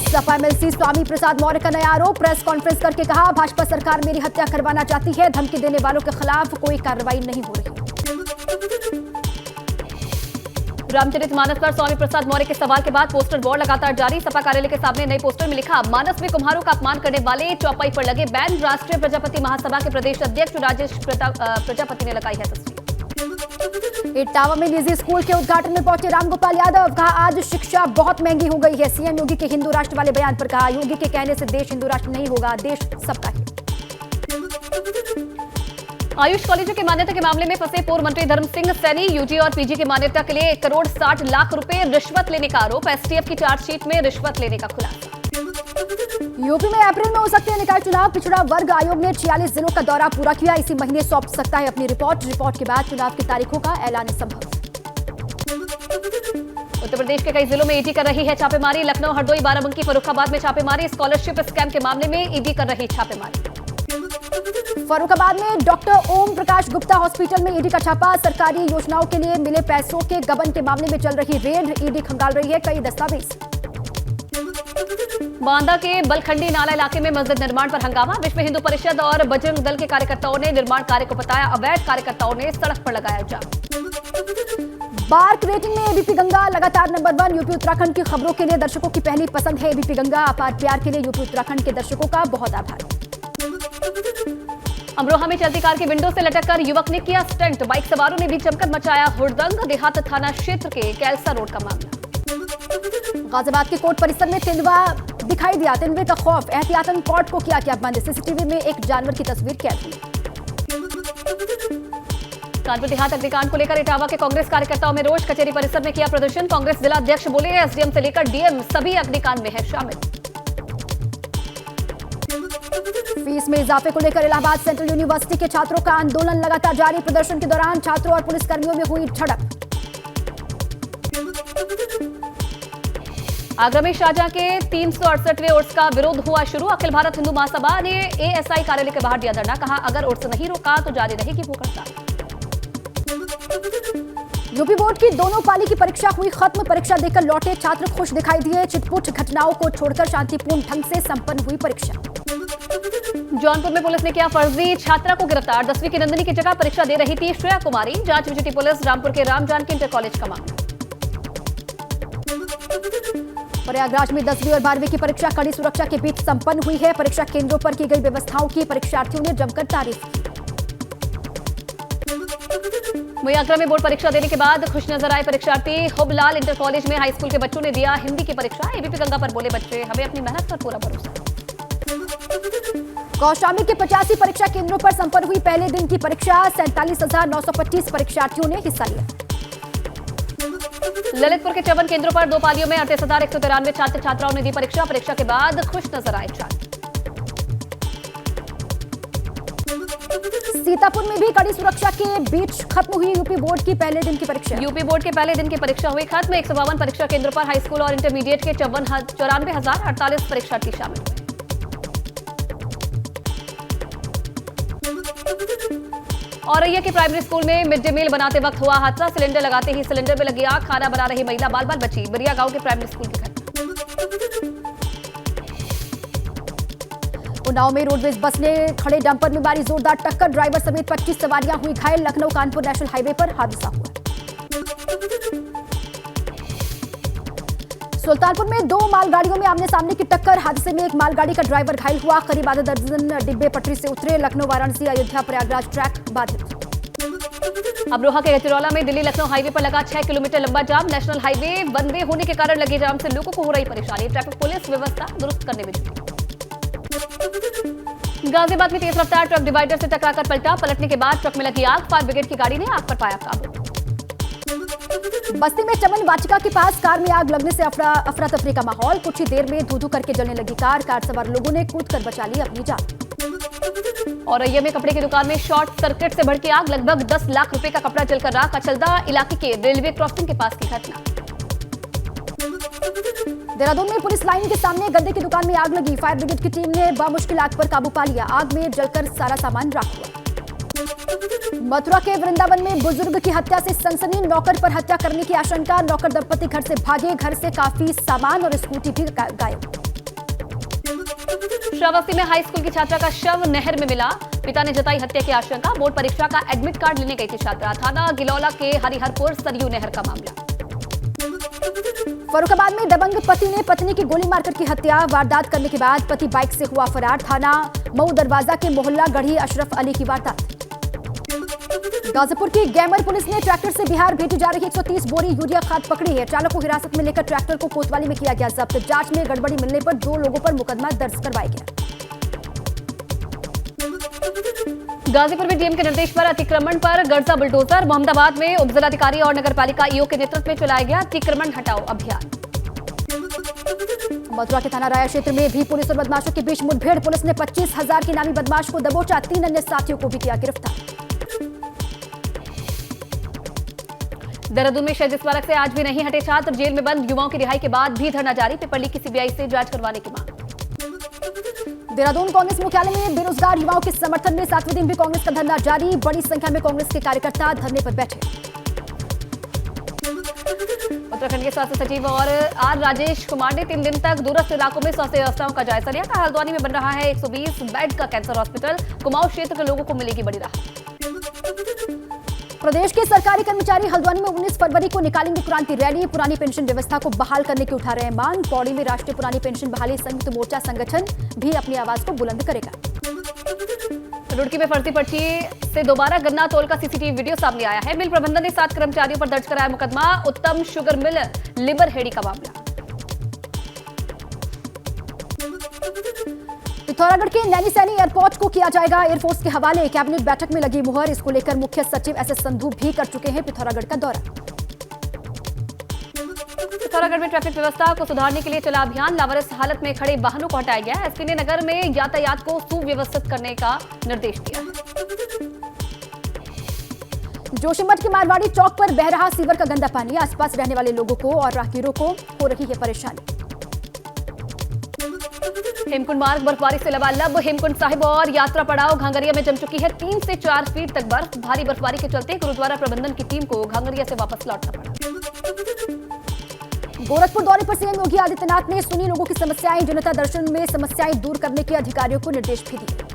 Sapa MLC Swami Prasad Maurya का नया आरोप, प्रेस कॉन्फ्रेंस करके कहा भाजपा सरकार मेरी हत्या करवाना चाहती है, धमकी देने वालों के खिलाफ कोई कार्रवाई नहीं हो रही। रामचरितमानस पर स्वामी प्रसाद मौर्य के सवाल के बाद पोस्टर बोर्ड लगातार जारी, सपा कार्यालय के सामने नए पोस्टर में लिखा मानस में कुम्हारों का अपमान करने वाले चौपाई पर लगे बैन, राष्ट्रीय प्रजापति महासभा के प्रदेश अध्यक्ष राजेश प्रजापति ने लगाई है तस्वीर। इटावा में निजी स्कूल के उद्घाटन में पहुंचे रामगोपाल यादव, कहा आज शिक्षा बहुत महंगी हो गई है। सीएम योगी के हिंदू राष्ट्र वाले बयान पर कहा योगी के कहने से देश हिंदू राष्ट्र नहीं होगा, देश सबका है। आयुष कॉलेजों की मान्यता के मामले में फंसे पूर्व मंत्री धर्म सिंह सैनी, यूजी और पीजी की मान्यता के लिए 1 करोड़ 60 लाख रुपए रिश्वत लेने का आरोप, एसटीएफ की चार्जशीट में रिश्वत लेने का खुलासा। यूपी में अप्रैल में हो सकते हैं निकाय चुनाव, पिछड़ा वर्ग आयोग ने 46 जिलों का दौरा पूरा किया, इसी महीने सौंप सकता है अपनी रिपोर्ट के बाद चुनाव की तारीखों का ऐलान संभव। उत्तर प्रदेश के कई जिलों में ईडी कर रही है छापेमारी, लखनऊ, हरदोई, बाराबंकी, फर्रुखाबाद में छापेमारी, स्कॉलरशिप स्कैम के मामले में ईडी कर रही छापेमारी। फर्रुखाबाद में डॉक्टर ओम प्रकाश गुप्ता हॉस्पिटल में ईडी का छापा, सरकारी योजनाओं के लिए मिले पैसों के गबन के मामले में चल रही रेड, ईडी खंगाल रही है कई दस्तावेज। बांदा के बलखंडी नाला इलाके में मस्जिद निर्माण पर हंगामा, विश्व हिंदू परिषद और बजरंग दल के कार्यकर्ताओं ने निर्माण कार्य को बताया अवैध, कार्यकर्ताओं ने सड़क पर लगाया जाम। बार्क रेटिंग में एबीपी गंगा लगातार नंबर 1, यूपी उत्तराखंड की खबरों के लिए दर्शकों की पहली पसंद है एबीपी गंगा, अपार प्यार के लिए यूपी उत्तराखंड के दर्शकों का बहुत आभार। अमरोहा में चलती कार की विंडो से लटककर युवक ने किया स्टंट, बाइक सवारों ने भी जमकर मचाया हुड़दंग, देहात थाना क्षेत्र के कैलसा रोड का मामला। गाजियाबाद के कोर्ट परिसर में तेंदुआ दिखाई दिया, तेंदुए का खौफ, एहतियातन कोर्ट को किया बंद, सीसीटीवी में एक जानवर की तस्वीर कैद हुई। कानपुर देहात अग्निकांड को लेकर इटावा के कांग्रेस कार्यकर्ताओं में रोष, कचेरी परिसर में किया प्रदर्शन, कांग्रेस जिला अध्यक्ष बोले एसडीएम से लेकर डीएम सभी अग्निकांड में है शामिल। फीस में इजाफे को लेकर इलाहाबाद सेंट्रल यूनिवर्सिटी के छात्रों का आंदोलन लगातार जारी, प्रदर्शन के दौरान छात्रों और पुलिसकर्मियों में हुई झड़प। आगरा में शाहजहां के 368वें उर्स का विरोध हुआ शुरू, अखिल भारत हिंदू महासभा ने एएसआई कार्यालय के बाहर दिया धरना, कहा अगर उर्स नहीं रोका तो जारी रहेगी भूख हड़ताल। यूपी बोर्ड की दोनों पाली की परीक्षा हुई खत्म, परीक्षा देकर लौटे छात्र खुश दिखाई दिए, छिटपुट घटनाओं को छोड़कर शांतिपूर्ण ढंग से संपन्न हुई परीक्षा। जौनपुर में पुलिस ने किया फर्जी छात्रा को गिरफ्तार, 10वीं की नंदिनी की जगह परीक्षा दे रही थी श्रेया कुमारी, जांच में जुटी पुलिस, रामपुर के राम जानकी इंटर कॉलेज का मामला। प्रयागराज में 10वीं और 12वीं की परीक्षा कड़ी सुरक्षा के बीच संपन्न हुई है, परीक्षा केंद्रों पर की गई व्यवस्थाओं की परीक्षार्थियों ने जमकर तारीफ की। वहीं आगरा में बोर्ड परीक्षा देने के बाद खुश नजर आए परीक्षार्थी, हुबलाल इंटर कॉलेज में हाई स्कूल के बच्चों ने दिया हिंदी की परीक्षा, एबीपी गंगा पर बोले बच्चे हमें अपनी मेहनत पर पूरा भरोसा। कौशाम्बी के 85 परीक्षा केंद्रों पर संपन्न हुई पहले दिन की परीक्षा, 47,925 परीक्षार्थियों ने हिस्सा लिया। ललितपुर के 54 केंद्रों पर 2 पालियों में 38,193 छात्र छात्राओं ने दी परीक्षा, परीक्षा के बाद खुश नजर आए छात्र। सीतापुर में भी कड़ी सुरक्षा के बीच खत्म हुई यूपी बोर्ड की पहले दिन की परीक्षा, यूपी बोर्ड के पहले दिन की परीक्षा हुई खत्म, 152 परीक्षा केंद्रों पर हाई स्कूल और इंटरमीडिएट के 94,048 परीक्षार्थी शामिल हुए। औरैया के प्राइमरी स्कूल में मिड डे मील बनाते वक्त हुआ हादसा, सिलेंडर लगाते ही सिलेंडर में लगी आग, खाना बना रही महिला बाल बाल बची, बरिया गांव के प्राइमरी स्कूल की घटना। उन्नाव में रोडवेज बस ने खड़े डंपर में मारी जोरदार टक्कर, ड्राइवर समेत 25 सवारियां हुई घायल, लखनऊ कानपुर नेशनल हाईवे पर हादसा हुआ। सुल्तानपुर में 2 मालगाड़ियों में आमने सामने की टक्कर, हादसे में एक मालगाड़ी का ड्राइवर घायल हुआ, करीब आधा दर्जन डिब्बे पटरी से उतरे, लखनऊ वाराणसी अयोध्या प्रयागराज ट्रैक बाधित। अमरोहा के गजरौला में दिल्ली लखनऊ हाईवे पर लगा 6 किलोमीटर लंबा जाम, नेशनल हाईवे वन वे होने के कारण लगे जाम से लोगों को हो रही परेशानी, ट्रैफिक पुलिस व्यवस्था दुरुस्त करने में जुटी। गाजियाबाद में तेज रफ्तार ट्रक डिवाइडर से टकराकर पलटा, पलटने के बाद ट्रक में लगी आग, फायर ब्रिगेड की गाड़ी ने आग पर पाया काबू। बस्ती में चमन वाटिका के पास कार में आग लगने से अफरा तफरी का माहौल, कुछ ही देर में धू-धू करके जलने लगी कार सवार लोगों ने कूदकर बचा ली अपनी जान। औरैया में कपड़े की दुकान में शॉर्ट सर्किट से भड़की आग, लगभग 10 लाख रुपए का कपड़ा जलकर राख, अचलदा इलाके के रेलवे क्रॉसिंग के पास की घटना। देहरादून में पुलिस लाइन के सामने गद्दे की दुकान में आग लगी, फायर ब्रिगेड की टीम ने बामुश्किल आग पर काबू पा लिया, आग में जलकर सारा सामान राख हुआ। मथुरा के वृंदावन में बुजुर्ग की हत्या से सनसनी, नौकर पर हत्या करने की आशंका, नौकर दंपति घर से भागे, घर से काफी सामान और स्कूटी भी गायब। श्रावस्ती में हाई स्कूल की छात्रा का शव नहर में मिला, पिता ने जताई हत्या की आशंका। बोर्ड परीक्षा का एडमिट कार्ड लेने गई थी छात्रा। थाना गिलौला के हरिहरपुर सरयू नहर का मामला। फर्रुखाबाद में दबंग पति ने पत्नी की गोली मारकर की हत्या। वारदात करने के बाद पति बाइक से हुआ फरार। थाना मऊ दरवाजा के मोहल्ला गढ़ी अशरफ अली की वारदात। गाजीपुर की गैमर पुलिस ने ट्रैक्टर से बिहार भेजी जा रही 130 बोरी यूरिया खाद पकड़ी है। चालक को हिरासत में लेकर ट्रैक्टर को कोतवाली में किया गया जब्त। जांच में गड़बड़ी मिलने पर 2 लोगों पर मुकदमा दर्ज करवाया गया। गाजीपुर में डीएम के निर्देश पर अतिक्रमण पर गर्जा बुलडोजर। मोहम्मदाबाद में उपजिलाधिकारी और नगरपालिका ईओ के नेतृत्व में चलाया गया अतिक्रमण हटाओ अभियान। मथुरा के थाना राया क्षेत्र में भी पुलिस और बदमाशों के बीच मुठभेड़। पुलिस ने 25,000 के इनामी बदमाश को दबोचा। 3 अन्य साथियों को भी किया गिरफ्तार। देहरादून में शहीद स्मारक से आज भी नहीं हटे छात्र। जेल में बंद युवाओं की रिहाई के बाद भी धरना जारी। पेपर लीक की सीबीआई से जांच करवाने की मांग। देहरादून कांग्रेस मुख्यालय में बेरोजगार युवाओं के समर्थन में 7वें दिन भी कांग्रेस का धरना जारी। बड़ी संख्या में कांग्रेस के कार्यकर्ता धरने पर बैठे। उत्तराखंड के स्वास्थ्य सचिव और आर राजेश कुमार ने 3 दिन तक दूरस्थ इलाकों में स्वास्थ्य व्यवस्थाओं का जायजा लिया। हल्द्वानी में बन रहा है 120 बेड का कैंसर हॉस्पिटल। कुमाऊं क्षेत्र के लोगों को मिलेगी बड़ी राहत। प्रदेश के सरकारी कर्मचारी हल्द्वानी में 19 फरवरी को निकालेंगे क्रांति रैली। पुरानी पेंशन व्यवस्था को बहाल करने की उठा रहे हैं मांग। पौड़ी में राष्ट्रीय पुरानी पेंशन बहाली संयुक्त मोर्चा संगठन भी अपनी आवाज को बुलंद करेगा। रुड़की में फर्जी पर्ची से दोबारा गन्ना तोल का सीसीटीवी वीडियो सामने आया है। मिल प्रबंधन ने 7 कर्मचारियों पर दर्ज कराया मुकदमा। उत्तम शुगर मिल लिबर हेड़ी का मामला। पिथौरागढ़ के नैनीसैनी एयरपोर्ट को किया जाएगा एयरफोर्स के हवाले। कैबिनेट बैठक में लगी मुहर। इसको लेकर मुख्य सचिव एसएस संधू भी कर चुके हैं पिथौरागढ़ का दौरा। पिथौरागढ़ में ट्रैफिक व्यवस्था को सुधारने के लिए चला अभियान। लावारिस हालत में खड़े वाहनों को हटाया गया। एसपी ने नगर में यातायात को सुव्यवस्थित करने का निर्देश दिया है। जोशीमठ के मारवाड़ी चौक पर बह रहा सीवर का गंदा पानी। आसपास रहने वाले लोगों को और राहगीरों को हो रही है परेशानी। हेमकुंड मार्ग बर्फबारी से लबालब। हेमकुंड साहिब और यात्रा पड़ाव घांगरिया में जम चुकी है 3 से 4 फीट तक बर्फ। भारी बर्फबारी के चलते गुरुद्वारा प्रबंधन की टीम को घांगरिया से वापस लौटना पड़ा। गोरखपुर दौरे पर सीएम योगी आदित्यनाथ ने सुनी लोगों की समस्याएं। जनता दर्शन में समस्याएं दूर करने के अधिकारियों को निर्देश भी दिए।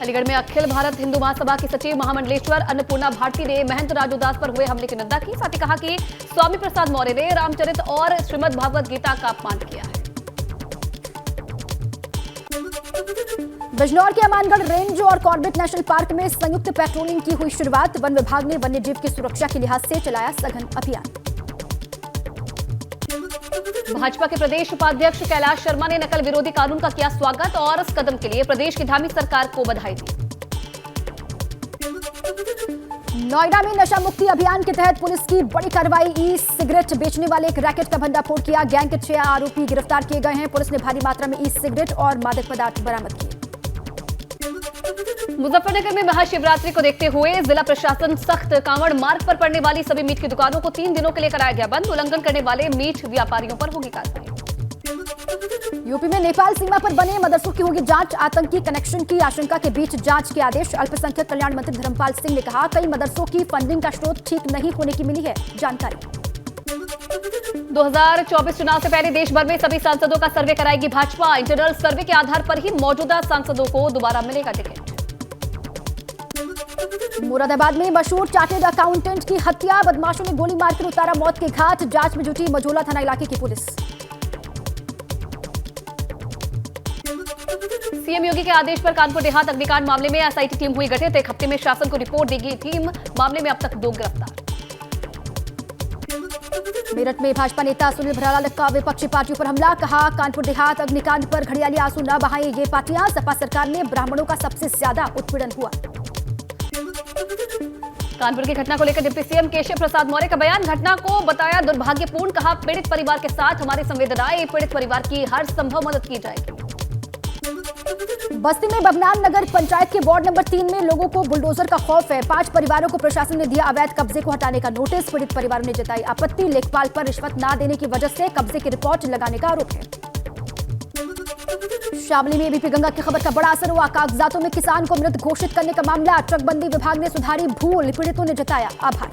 अलीगढ़ में अखिल भारत हिंदू महासभा की सचिव महामंडलेश्वर अन्नपूर्णा भारती ने महंत राजूदास पर हुए हमले की निंदा की। साथ ही कहा कि स्वामी प्रसाद मौर्य ने रामचरित और श्रीमद् भागवत गीता का अपमान किया है। बिजनौर के अमानगढ़ रेंज और कॉर्बेट नेशनल पार्क में संयुक्त पेट्रोलिंग की हुई शुरुआत। वन विभाग ने वन्यजीव की सुरक्षा के लिहाज से चलाया सघन अभियान। भाजपा के प्रदेश उपाध्यक्ष कैलाश शर्मा ने नकल विरोधी कानून का किया स्वागत और इस कदम के लिए प्रदेश की धामी सरकार को बधाई दी। नोएडा में नशा मुक्ति अभियान के तहत पुलिस की बड़ी कार्रवाई। ई सिगरेट बेचने वाले एक रैकेट का भंडाफोड़ किया। गैंग के 6 आरोपी गिरफ्तार किए गए हैं। पुलिस ने भारी मात्रा में ई सिगरेट और मादक पदार्थ बरामद किए। मुजफ्फरनगर में महाशिवरात्रि को देखते हुए जिला प्रशासन सख्त। कांवड़ मार्ग पर पड़ने वाली सभी मीट की दुकानों को 3 दिनों के लिए कराया गया बंद। उल्लंघन करने वाले मीट व्यापारियों पर होगी कार्रवाई। यूपी में नेपाल सीमा पर बने मदरसों की होगी जांच। आतंकी कनेक्शन की आशंका के बीच जांच के आदेश। अल्पसंख्यक कल्याण मंत्री धर्मपाल सिंह ने कहा कई मदरसों की फंडिंग का स्रोत ठीक नहीं होने की मिली है जानकारी। 2024 चुनाव से पहले देश भर में सभी सांसदों का सर्वे कराएगी भाजपा। इंटरनल सर्वे के आधार पर ही मौजूदा सांसदों को दोबारा मिलेगा टिकट। मुरादाबाद में मशहूर चार्टर्ड अकाउंटेंट की हत्या। बदमाशों ने गोली मारकर उतारा मौत के घाट। जांच में जुटी मझोला थाना इलाके की पुलिस। सीएम योगी के आदेश पर कानपुर देहात अग्निकांड मामले में एसआईटी टीम हुई गठित। 1 हफ्ते में शासन को रिपोर्ट देगी टीम। मामले में अब तक 2 गिरफ्तार। मेरठ में भाजपा नेता सुनील भराला का विपक्षी पार्टियों पर हमला। कहा कानपुर देहात अग्निकांड पर घड़ियाली आंसू न बहाएं ये पार्टियां। सपा सरकार में ब्राह्मणों का सबसे ज्यादा उत्पीड़न हुआ। कानपुर की घटना को लेकर डिप्टी सीएम केशव प्रसाद मौर्य का बयान। घटना को बताया दुर्भाग्यपूर्ण। कहा पीड़ित परिवार के साथ हमारी संवेदनाएं। पीड़ित परिवार की हर संभव मदद की जाएगी। बस्ती में बबनान नगर पंचायत के वार्ड नंबर 3 में लोगों को बुलडोजर का खौफ है। 5 परिवारों को प्रशासन ने दिया अवैध कब्जे को हटाने का नोटिस। पीड़ित परिवारों ने जताई आपत्ति। लेखपाल पर रिश्वत न देने की वजह से कब्जे की रिपोर्ट लगाने का आरोप है। शामली में एबीपी गंगा की खबर का बड़ा असर हुआ। कागजातों में किसान को मृत घोषित करने का मामला। ट्रकबंदी विभाग ने सुधारी भूल। पीड़ितों ने जताया आभार।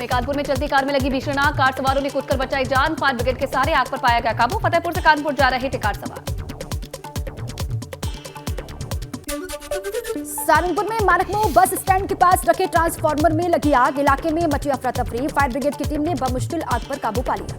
वहीं कानपुर में चलती कार में लगी भीषण आग, कार सवारों ने कूदकर बचाई जान, फायर ब्रिगेड के सहारे आग पर पाया गया काबू। फतेहपुर से कानपुर जा रहे थे कार सवार। सहारनपुर में मानकमो बस स्टैंड के पास रखे ट्रांसफार्मर में लगी आग, इलाके में मची अफरा तफरी। फायर ब्रिगेड की टीम ने बमुश्किल आग पर काबू पा लिया।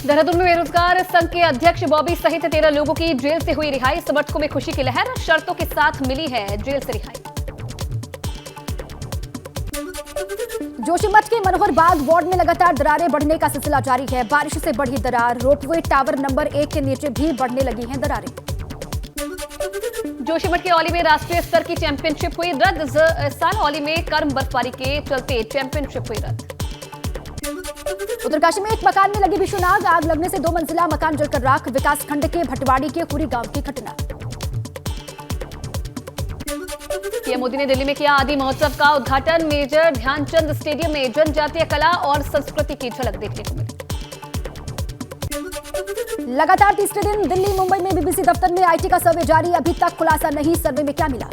देहरादून में बेरोजगार संघ के अध्यक्ष बॉबी सहित 13 लोगों की जेल से हुई रिहाई, समर्थकों में खुशी की लहर, शर्तों के साथ मिली है जेल से रिहाई। जोशीमठ के मनोहर बाग वार्ड में लगातार दरारें बढ़ने का सिलसिला जारी है, बारिश से बढ़ी दरार, रोपवे टावर नंबर 1 के नीचे भी बढ़ने लगी हैं दरारें। जोशीमठ के औली में राष्ट्रीय स्तर की चैंपियनशिप हुई रद्द, इस साल औली में कर्म बर्फबारी के चलते चैंपियनशिप हुई रद्द। उत्तरकाशी में एक मकान में लगी भीषण आग, आग लगने से 2 मंजिला मकान जलकर राख, विकासखंड के भटवाड़ी के खुरी गांव की घटना। पीएम मोदी ने दिल्ली में किया आदि महोत्सव का उद्घाटन, मेजर ध्यानचंद स्टेडियम में जनजातीय कला और संस्कृति की झलक देखने को मिली। लगातार तीसरे दिन दिल्ली मुंबई में बीबीसी दफ्तर में आईटी का सर्वे जारी, अभी तक खुलासा नहीं सर्वे में क्या मिला।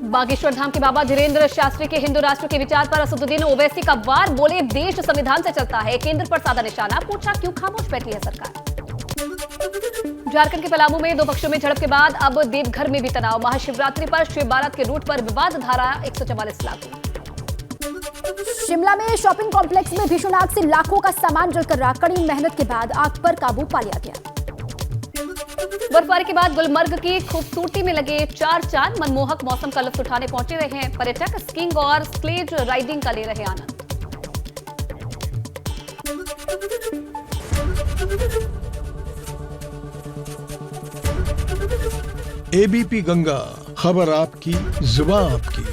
बागेश्वर धाम के बाबा धीरेन्द्र शास्त्री के हिंदू राष्ट्र के विचार पर असदुद्दीन ओवैसी का वार, बोले देश संविधान से चलता है, केंद्र पर साधा निशाना, पूछा क्यों खामोश बैठी है सरकार। झारखंड के पलामू में 2 पक्षों में झड़प के बाद अब देवघर में भी तनाव, महाशिवरात्रि पर शिव बारात के रूट पर विवाद धारा 144 लागू। शिमला में शॉपिंग कॉम्प्लेक्स में भीषण आग से लाखों का सामान जलकर राख, कड़ी मेहनत के बाद आग पर काबू पा लिया गया। बर्फबारी के बाद गुलमर्ग की खूबसूरती में लगे 4 चांद, मनमोहक मौसम का लुत्फ उठाने पहुंचे रहे हैं पर्यटक, स्कीइंग और स्लेज राइडिंग का ले रहे आनंद। एबीपी गंगा, खबर आपकी, जुबान आपकी।